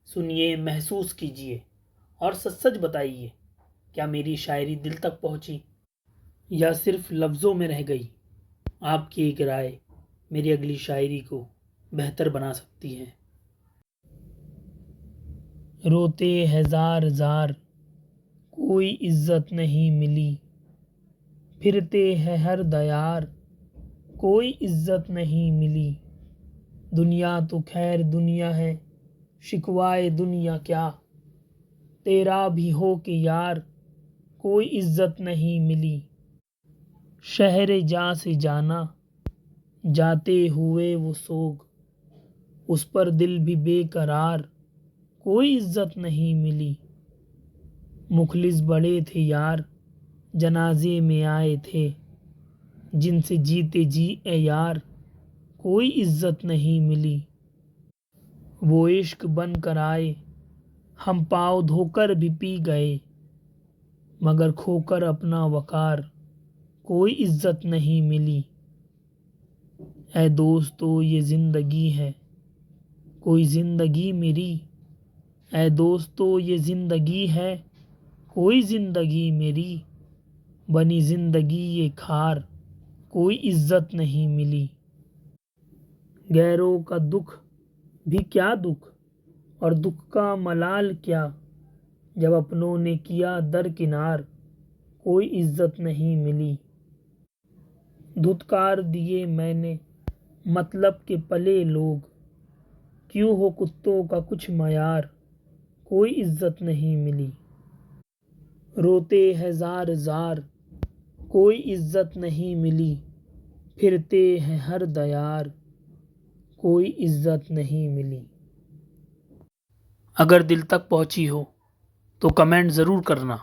सुनिए, महसूस कीजिए और सच सच बताइए, क्या मेरी शायरी दिल तक पहुंची या सिर्फ लफ्ज़ों में रह गई। आपकी एक राय मेरी अगली शायरी को बेहतर बना सकती है। रोते हैं जार जार, कोई इज्जत नहीं मिली, फिरते हैं हर दयार, कोई इज्जत नहीं मिली। दुनिया तो खैर दुनिया है, शिकवाए दुनिया क्या, तेरा भी हो के यार, कोई इज्जत नहीं मिली। शहर जा से जाना, जाते हुए वो सोग, उस पर दिल भी बेकरार, कोई इज्जत नहीं मिली। मुखलिस बड़े थे यार, जनाजे में आए थे, जिनसे जीते जी ए यार, कोई इज्जत नहीं मिली। वो इश्क बन कर आए, हम पाँव धोकर भी पी गए, मगर खोकर अपना वकार, कोई इज्जत नहीं मिली। ऐ दोस्तों ये ज़िंदगी है, कोई ज़िंदगी मेरी, ऐ दोस्तों ये ज़िंदगी है, कोई ज़िंदगी मेरी। बनी ज़िंदगी ये खार, कोई इज्जत नहीं मिली। गैरों का दुख भी क्या दुख, और दुख का मलाल क्या, जब अपनों ने किया दरकिनार, कोई इज्जत नहीं मिली। धुतकार दिए मैंने मतलब के पले लोग, क्यों हो कुत्तों का कुछ मयार, कोई इज्जत नहीं मिली। रोते हैं जार जार, कोई इज्जत नहीं मिली, फिरते हैं हर दयार, कोई इज्जत नहीं मिली। अगर दिल तक पहुंची हो तो कमेंट ज़रूर करना।